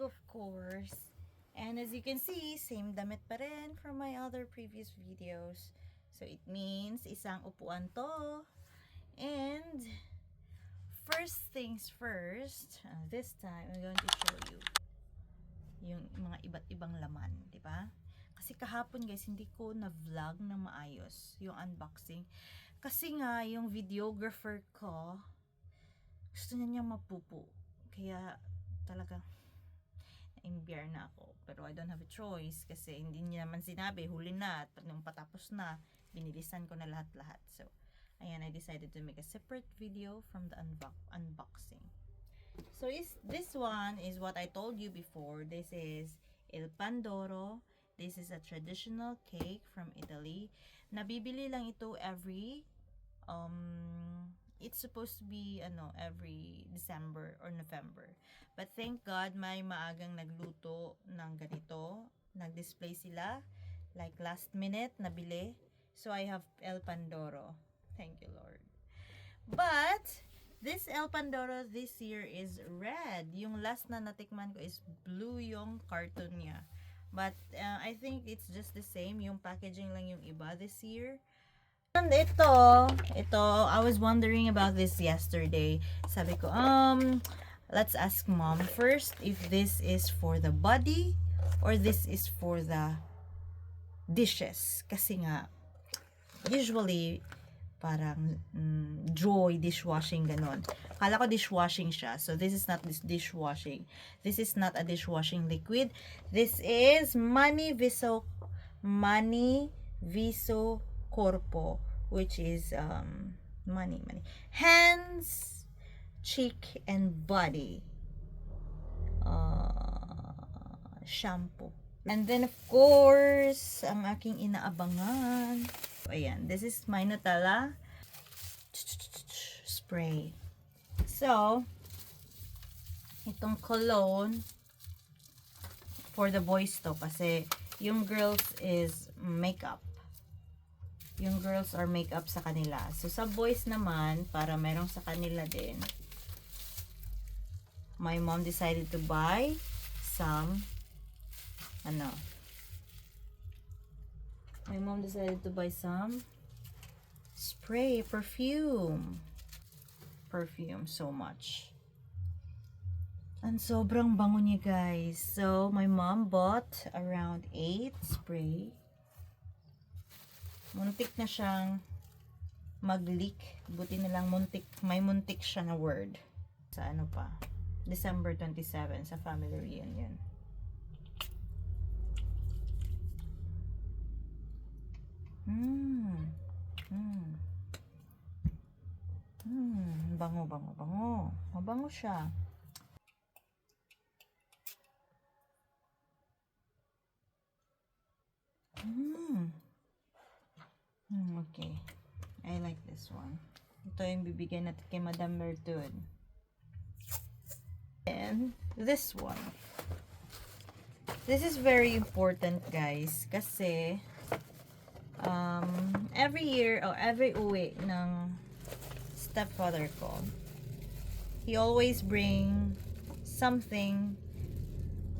of course. And as you can see, same damit pa rin from my other previous videos. So it means isang upuan to. And first things first, this time I'm going to show you yung mga iba't ibang laman, di ba? Kasi kahapon guys, hindi ko na vlog ng maayos yung unboxing. Kasi nga, yung videographer ko, gusto niya mapupo. Kaya talaga na-imbiar na ako. Pero I don't have a choice kasi hindi niya naman sinabi, huli na, at nung patapos na, binilisan ko na lahat-lahat. So, ayan, I decided to make a separate video from the unboxing. So, this one is what I told you before. This is Il Pandoro. This is a traditional cake from Italy. Nabibili lang ito every it's supposed to be every December or November. But thank God may maagang nagluto ng ganito. Nag-display sila like last minute nabili. So I have El Pandoro. Thank you, Lord. But this El Pandoro this year is red. Yung last na natikman ko is blue yung carton niya. But I think it's just the same. Yung packaging lang yung iba this year. And ito, I was wondering about this yesterday. Sabi ko, let's ask mom first if this is for the body or this is for the dishes. Kasi nga, usually, parang joy dishwashing ganon. Kala ko dishwashing siya. So this is not this dishwashing. This is not a dishwashing liquid. This is Mani Viso Corpo, which is money. Hands, cheek, and body shampoo. And then of course, ang aking inaabangan. Ayan, this is my Nutella spray. So, itong cologne for the boys to kasi yung girls is makeup. Yung girls are makeup sa kanila. So, sa boys naman, para merong sa kanila din, my mom decided to buy some spray, perfume so much. And sobrang bango niya guys. So, my mom bought around 8 spray. Muntik na siyang mag-leak. Buti na lang may muntik siya na word. Sa December 27 sa family reunion. Bango. Mabango siya. Okay. I like this one. Ito yung bibigyan natin kay Madam Mertud. And this one. This is very important, guys. Kasi, every year, or every uwi ng stepfather ko, he always bring something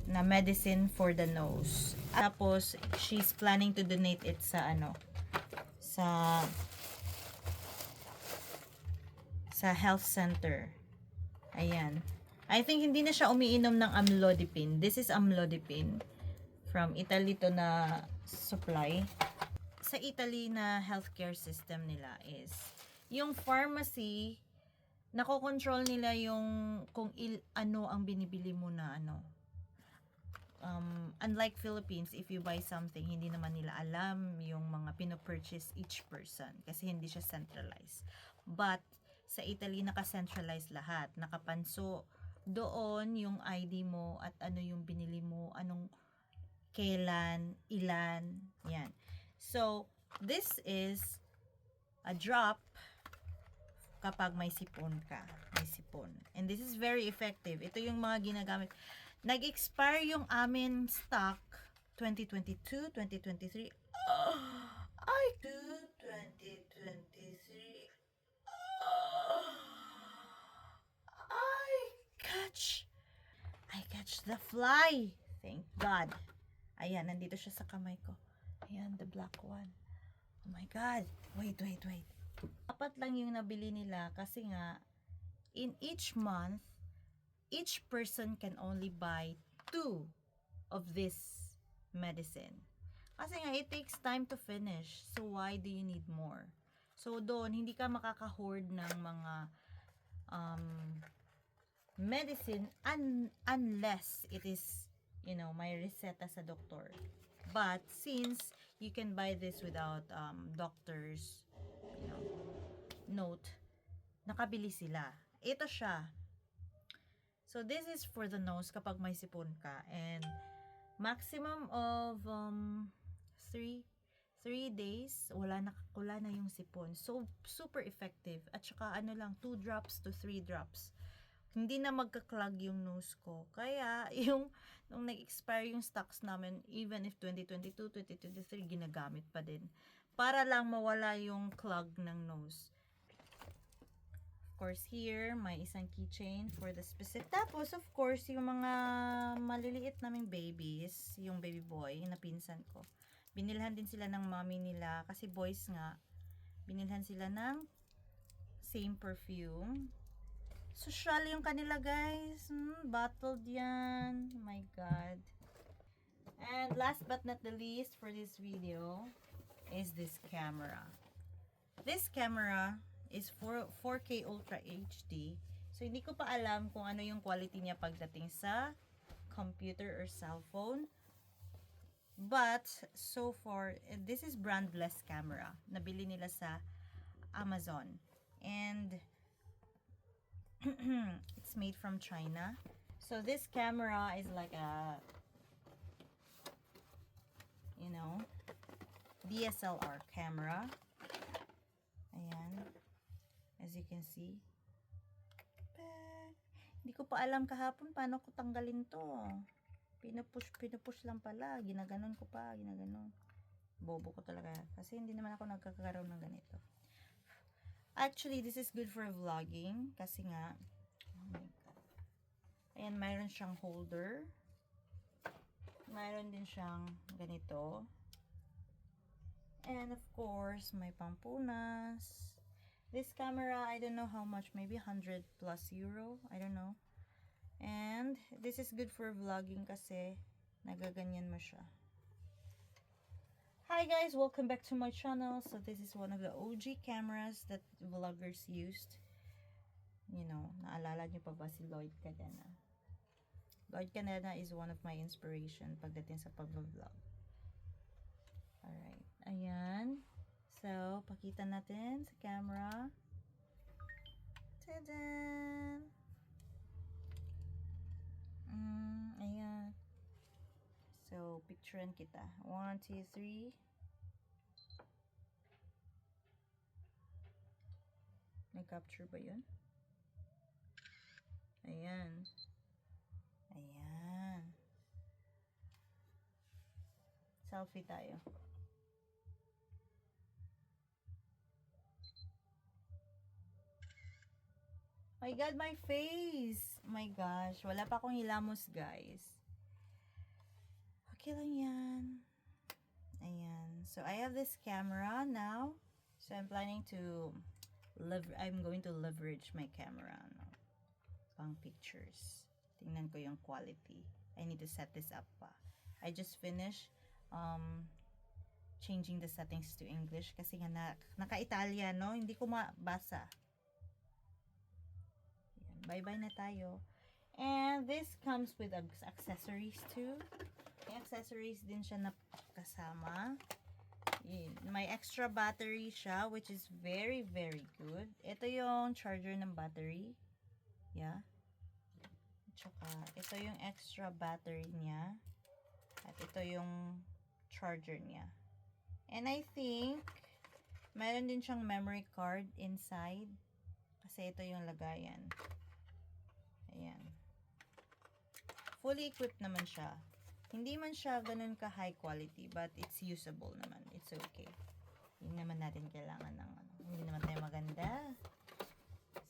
na medicine for the nose. Tapos, she's planning to donate it sa health center. Ayan. I think hindi na siya umiinom ng amlodipine. This is amlodipine. From Italy to na supply. Sa Italy na healthcare system nila is, yung pharmacy, nakokontrol nila yung kung ano ang binibili mo na unlike Philippines, if you buy something, hindi naman nila alam yung mga pinopurchase each person kasi hindi siya centralized. But sa Italy, naka-centralized lahat. Nakapanso doon yung ID mo at ano yung binili mo, anong kailan, ilan, yan. So, this is a drop kapag may sipon ka. May sipon. And this is very effective. Ito yung mga ginagamit. Nag-expire yung amin stock 2022, 2023. I do 2023. I catch the fly. Thank God. Ayan, nandito siya sa kamay ko. Ayan, the black one. Oh my God. Wait. Apat lang yung nabili nila kasi nga, in each month, each person can only buy 2 of this medicine. Kasi nga, it takes time to finish. So, why do you need more? So, doon, hindi ka makaka-hoard ng mga medicine unless it is, may reseta sa doktor. But, since you can buy this without doctor's, note, nakabili sila. Ito siya. So, this is for the nose kapag may sipon ka. And, maximum of 3 days, wala na yung sipon. So, super effective. At saka, 2 drops to 3 drops. Hindi na magka-clog yung nose ko. Kaya, nung nag-expire yung stocks namin, even if 2022, 2023, ginagamit pa din. Para lang mawala yung clog ng nose. Of course, here, may isang keychain for the specific. Tapos, of course, yung mga maliliit naming babies, yung baby boy, na pinsan ko. Binilhan din sila ng mommy nila, kasi boys nga, binilhan sila ng same perfume. Social yung kanila, guys. Bottled yan. Oh my God. And last but not the least for this video is this camera. This camera is 4K Ultra HD. So, hindi ko pa alam kung ano yung quality niya pagdating sa computer or cellphone. But, so far, this is brandless camera. Nabili nila sa Amazon. And, it's made from China. So, this camera is like a, DSLR camera. Ayan. As you can see. Hindi ko pa alam kahapon paano ko tanggalin to. Pinupush lang pala. Ginaganon ko pa. Bobo ko talaga. Kasi hindi naman ako nagkakaroon ng ganito. Actually, this is good for vlogging. Kasi nga, oh my God. Ayan, mayroon siyang holder. Mayroon din siyang ganito. And of course, may pampunas. This camera, I don't know how much. Maybe 100 plus euro. I don't know. And this is good for vlogging kasi nagaganyan mo siya. Hi guys, welcome back to my channel. So this is one of the OG cameras that vloggers used. Naalala niyo pa ba si Lloyd Cadena? Lloyd Cadena is one of my inspiration pagdating sa pag-vlog. Alright, ayan. So, pakita natin sa camera. Tada! Ayan. So, picturean kita. 1, 2, 3. Nag-capture ba yun? Ayan. Ayan. Selfie tayo. My God, my face! Oh my gosh, wala pa akong hilamos, guys. Okay lang yan. Ayan. So, I have this camera now. So, I'm planning to I'm going to leverage my camera, pang pictures. Tingnan ko yung quality. I need to set this up pa. I just finished changing the settings to English kasi nga naka-Italian, no? Hindi ko mabasa. Bye-bye na tayo. And this comes with accessories too. May accessories din siya na kasama. May extra battery siya, which is very, very good. Ito yung charger ng battery. Yeah. Tsaka, ito yung extra battery niya. At ito yung charger niya. And I think, mayroon din siyang memory card inside. Kasi ito yung lagayan. Ayan. Fully equipped naman siya. Hindi man siya ganun ka high quality, but it's usable naman. It's okay. Hindi naman natin kailangan ng hindi naman tayo maganda.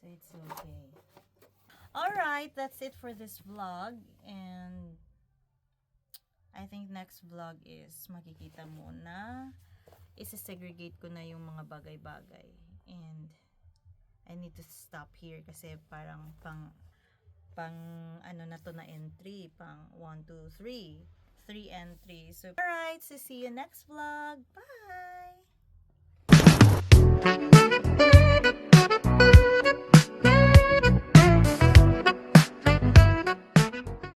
So, it's okay. Alright, that's it for this vlog. And I think next vlog is makikita mo na isa-segregate ko na yung mga bagay-bagay. And I need to stop here kasi parang pang ano na to na entry. Pang 1, 2, 3. 3 entries. So, alright, so see you next vlog. Bye!